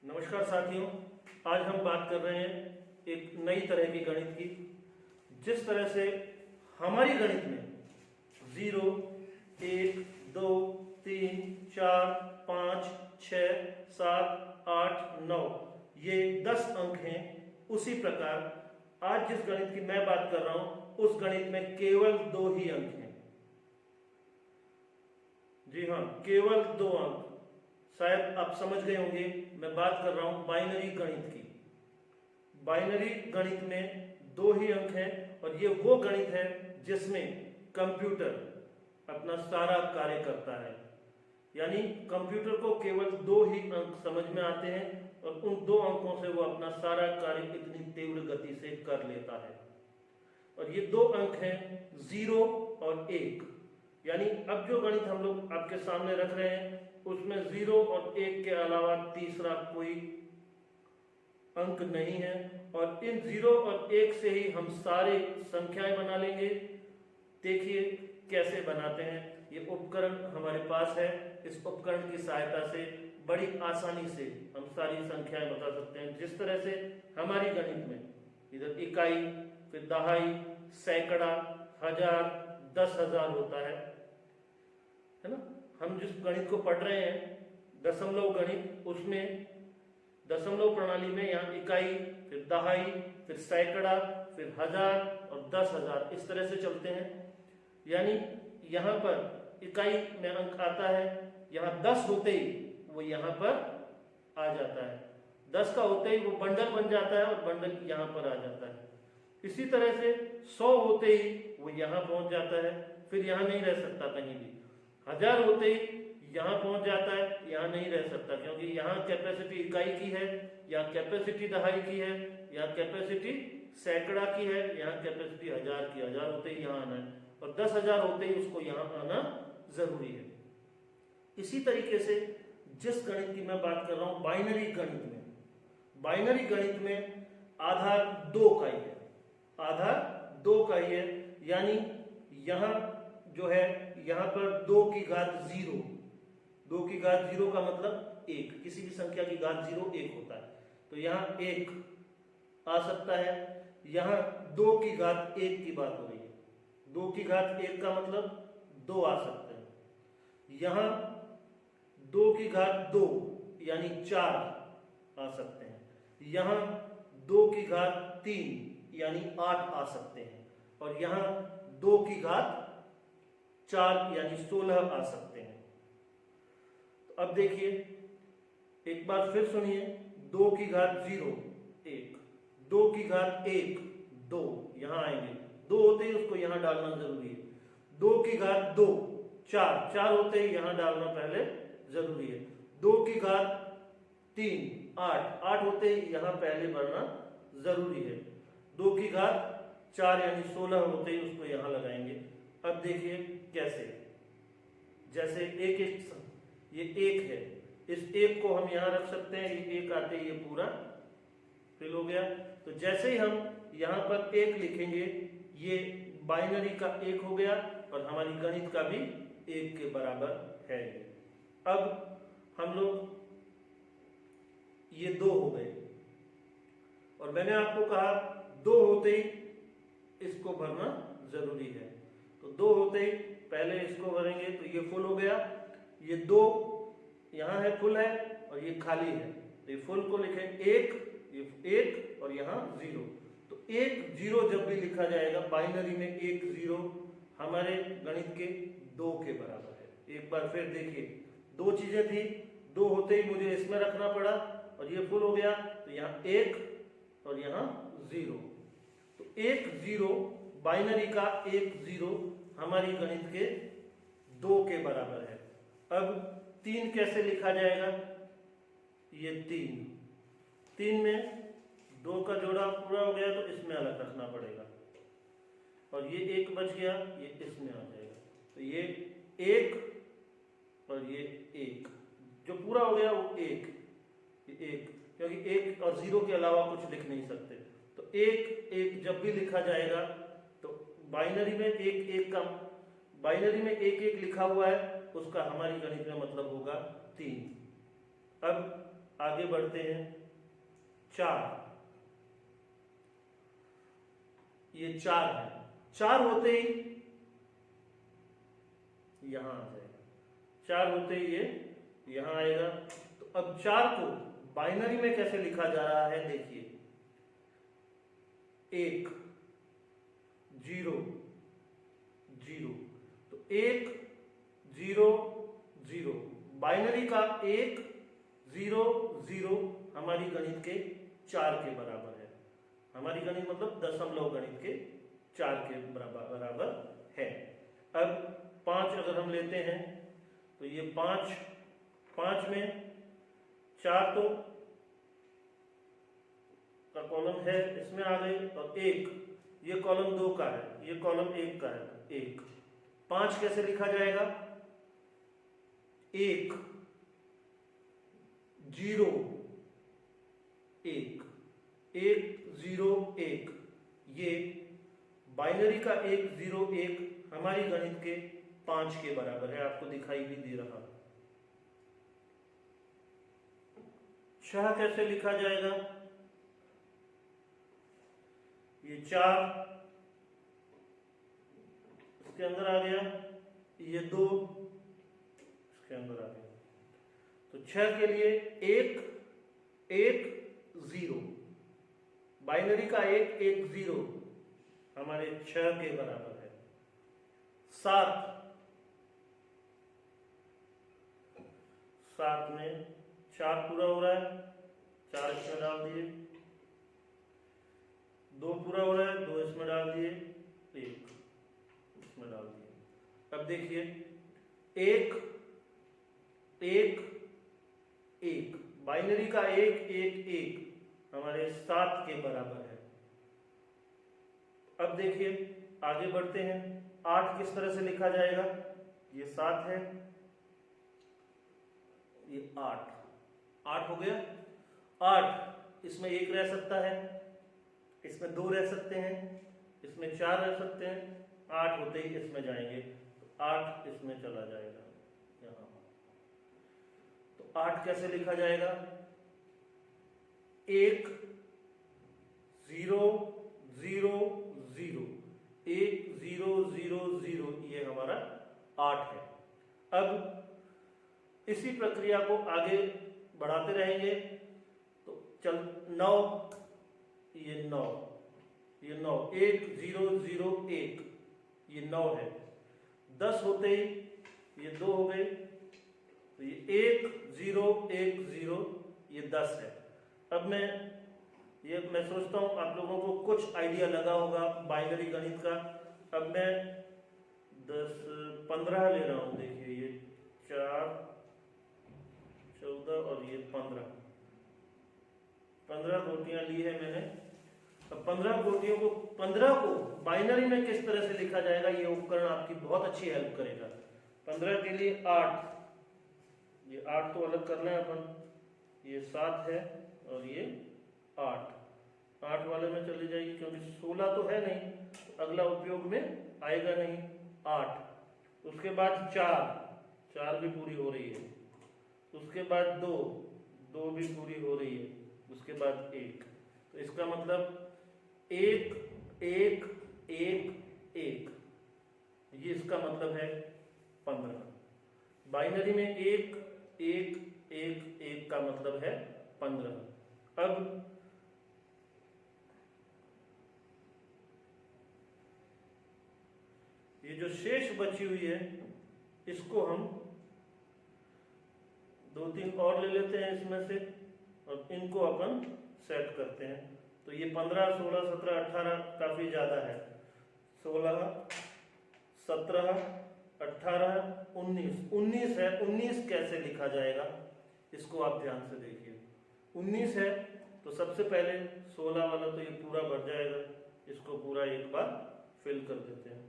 नमस्कार साथियों, आज हम बात कर रहे हैं एक नई तरह की गणित की। जिस तरह से हमारी गणित में 0, 1, 2, 3, 4, 5, 6, 7, 8, 9 ये 10 अंक हैं, उसी प्रकार आज जिस गणित की मैं बात कर रहा हूं उस गणित में केवल 2 ही अंक हैं। जी हाँ, केवल 2 अंक। शायद आप समझ गए होंगे मैं बात कर रहा हूं बाइनरी गणित की। बाइनरी गणित में 2 ही अंक हैं और ये वो गणित है जिसमें कंप्यूटर अपना सारा कार्य करता है। यानी कंप्यूटर को केवल 2 ही अंक समझ में आते हैं और उन 2 अंकों से वो अपना सारा कार्य इतनी तीव्र गति से कर लेता है। और ये 2 अंक हैं 0 और 1। यानी अब जो गणित हम लोग आपके सामने रख रहे हैं उसमें 0 और 1 के अलावा तीसरा कोई अंक नहीं है। और इन 0 और 1 से ही हम सारे संख्याएं बना लेंगे। देखिए कैसे बनाते हैं। ये उपकरण हमारे पास है, इस उपकरण की सहायता से बड़ी आसानी से हम सारी संख्याएं बता सकते हैं। जिस तरह से हमारी गणित में इधर इकाई, फिर दहाई, सैकड़ा, हजार, 10,000 होता है ना। हम जिस गणित को पढ़ रहे हैं दशमलव गणित, उसमें दशमलव प्रणाली में यहाँ इकाई, फिर दहाई, फिर सैकड़ा, फिर हजार और 10,000 इस तरह से चलते हैं। यानी यहाँ पर इकाई में अंक आता है, यहाँ 10 होते ही वो यहाँ पर आ जाता है। 10 का होते ही वो बंडल बन जाता है और बंडल यहाँ पर आ जाता है। इसी तरह से 100 होते ही वो यहाँ पहुंच जाता है, फिर यहाँ नहीं रह सकता कहीं भी। 1000 होते ही यहाँ पहुंच जाता है, यहाँ नहीं रह सकता क्योंकि यहाँ कैपेसिटी इकाई की है, यहाँ कैपेसिटी दहाई की है, यहाँ कैपेसिटी सैकड़ा की है, यहाँ कैपेसिटी 1000 की। 1000 होते ही यहाँ आना है और 10,000 होते ही उसको यहाँ आना जरूरी है। इसी तरीके से जिस गणित की मैं बात कर रहा हूं बाइनरी गणित में, बाइनरी गणित में आधार 2 का ही है, आधार 2 का ही है। यानी यहाँ जो है यहाँ पर 2 की घात 0, 2 की घात 0 का मतलब 1, किसी भी संख्या की घात 0 1 होता है, तो यहाँ 1 आ सकता है। यहाँ 2 की घात 1 की बात हो रही है, 2 की घात 1 का मतलब 2 आ सकते हैं। यहाँ 2 की घात 2 यानी 4 आ सकते हैं। यहाँ 2 की घात 3 यानी 8 आ सकते हैं और यहाँ 2 की घात 4 यानी 16 आ सकते हैं। तो अब देखिए एक बार फिर सुनिए, 2 की घात 0 1, 2 की घात 1 2, यहां आएंगे 2 होते ही उसको यहां डालना जरूरी है। 2 की घात 2 4, 4 होते ही यहां डालना पहले जरूरी है। 2 की घात 3 8, 8 होते ही यहां पहले भरना जरूरी है। 2 की घात 4 यानी 16 होते ही उसको यहां लगाएंगे। अब देखिए कैसे, जैसे ये 1 है, इस 1 को हम यहां रख सकते हैं, ये 1 आते ही ये पूरा फिल हो गया। तो जैसे ही हम यहां पर 1 लिखेंगे ये बाइनरी का 1 हो गया और हमारी गणित का भी 1 के बराबर है। अब हम लोग ये 2 हो गए और मैंने आपको कहा 2 होते ही इसको भरना जरूरी है, तो 2 होते ही पहले इसको भरेंगे तो ये फुल हो गया। ये 2 यहाँ है, फुल है और ये खाली है, तो ये फुल को लिखें 1, ये 1 और यहाँ 0। तो 1 0 जब भी लिखा जाएगा बाइनरी में 1 0 हमारे गणित के 2 के बराबर है। एक बार फिर देखिए, 2 चीजें थी, 2 होते ही मुझे इसमें रखना पड़ा और ये फुल हो गया, तो यहाँ 1 और यहाँ 0। तो 1 0 बाइनरी का 1 0 हमारी गणित के 2 के बराबर है। अब 3 कैसे लिखा जाएगा, ये 3 में 2 का जोड़ा पूरा हो गया तो इसमें अलग रखना पड़ेगा और ये 1 बच गया, ये इसमें आ जाएगा। तो ये 1 और ये 1 जो पूरा हो गया वो 1, ये 1, क्योंकि 1 और 0 के अलावा कुछ लिख नहीं सकते। तो 1 1 जब भी लिखा जाएगा तो बाइनरी में 1 1 का, बाइनरी में 1 1 लिखा हुआ है उसका हमारी गणित में मतलब होगा 3। अब आगे बढ़ते हैं। 4, ये 4 है, 4 होते ही यहां आ जाएगा, 4 होते ही ये यहां आएगा। तो अब 4 को बाइनरी में कैसे लिखा जा रहा है देखिए, 1 0 0, तो 1 0 0, बाइनरी का 1 0 0 हमारी गणित के 4 के बराबर है। हमारी गणित मतलब दशमलव गणित के 4 के बराबर है। अब 5 अगर हम लेते हैं तो ये 5 में 4 तो का कॉलम है, इसमें आ गई, और 1 ये कॉलम 2 का है, ये कॉलम 1 का है। 1 5 कैसे लिखा जाएगा, 1 0 1 1 0 1, ये बाइनरी का 1 0 1 हमारी गणित के 5 के बराबर है। आपको दिखाई भी दे रहा। 6 कैसे लिखा जाएगा, ये 4 इसके अंदर आ गया, ये 2 इसके अंदर आ गया। तो 6 के लिए 1 1 0, बाइनरी का 1 1 0 हमारे 6 के बराबर है। 7 में 4 पूरा हो रहा है, 4 इसमें डाल दिए, 2 पूरा हो रहा है, 2 इसमें डाल दिए, 1 इसमें डाल दिए। अब देखिए 1 1 1, बाइनरी का 1 1 1 हमारे 7 के बराबर है। अब देखिए आगे बढ़ते हैं। 8 किस तरह से लिखा जाएगा, ये 7 है, ये 8 हो गया। 8 इसमें 1 रह सकता है, इसमें 2 रह सकते हैं, इसमें 4 रह सकते हैं। 8 होते ही इसमें जाएंगे, तो 8 इसमें चला जाएगा यहां। तो 8 कैसे लिखा जाएगा, 1 0 0 0 1 0 0 0, ये हमारा 8 है। अब इसी प्रक्रिया को आगे बढ़ाते रहेंगे। तो चल 9, ये 9 1 0 0 1, ये 9 है। 10 होते ही ये 2 हो गए, तो ये 1 0 1 0, ये 10 है। अब मैं सोचता हूं आप लोगों को कुछ आइडिया लगा होगा बाइनरी गणित का। अब मैं 10 15 ले रहा हूं, देखिए ये 4 14 और ये 15 गोटियां ली है मैंने। अब 15 गोटियों को 15 को बाइनरी में किस तरह से लिखा जाएगा, ये उपकरण आपकी बहुत अच्छी हेल्प करेगा। 15 के लिए 8, ये 8 तो अलग करना है अपन, ये 7 है और ये 8 वाले में चली जाएगी, क्योंकि 16 तो है नहीं, अगला उपयोग में आएगा नहीं। 8, उसके बाद 4 भी पूरी हो रही है, उसके बाद 2 भी पूरी हो रही है, उसके बाद 1। तो इसका मतलब 1 1 1 1, ये इसका मतलब है 15। बाइनरी में 1 1 1 1 का मतलब है 15। अब ये जो शेष बची हुई है, इसको हम 2-3 और ले लेते हैं इसमें से, और इनको अपन सेट करते हैं। तो ये 15 16 17 18 काफी ज्यादा है। 16 17 18 19 है। 19 कैसे लिखा जाएगा, इसको आप ध्यान से देखिए। 19 है तो सबसे पहले 16 वाला तो ये पूरा भर जाएगा, इसको पूरा एक बार फिल कर देते हैं।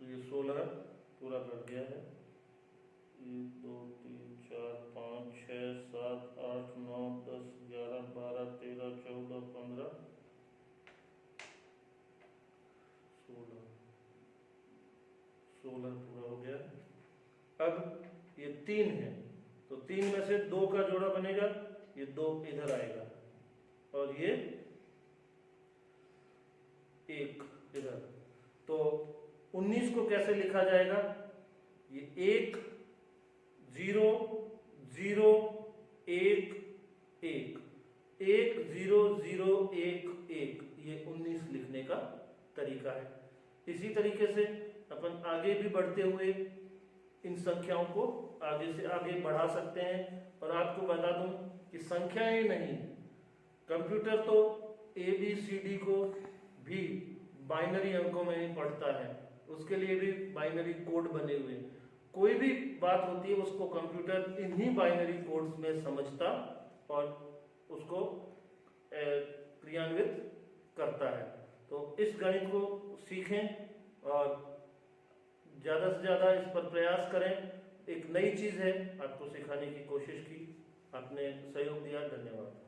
ये 16 पूरा भर गया है। 1 2 3 4 5 6 7 3 है, तो 3 में से 2 का जोड़ा बनेगा, ये 2 इधर आएगा और ये 1 इधर। तो 19 को कैसे लिखा जाएगा? ये 1 0 0 1 1 1 0 0 1 1, ये 19 लिखने का तरीका है। इसी तरीके से अपन आगे भी बढ़ते हुए इन संख्याओं को आगे से आगे बढ़ा सकते हैं। और आपको बता दूं कि संख्याएं नहीं, कंप्यूटर तो ABCD को भी बाइनरी अंकों में ही पढ़ता है, उसके लिए भी बाइनरी कोड बने हुए हैं। कोई भी बात होती है उसको कंप्यूटर इन्हीं बाइनरी कोड्स में समझता और उसको क्रियान्वित करता है। तो इस गणित को सीखें और ज़्यादा से ज़्यादा इस पर प्रयास करें। एक नई चीज़ है, आपको सिखाने की कोशिश की, आपने सहयोग दिया, धन्यवाद।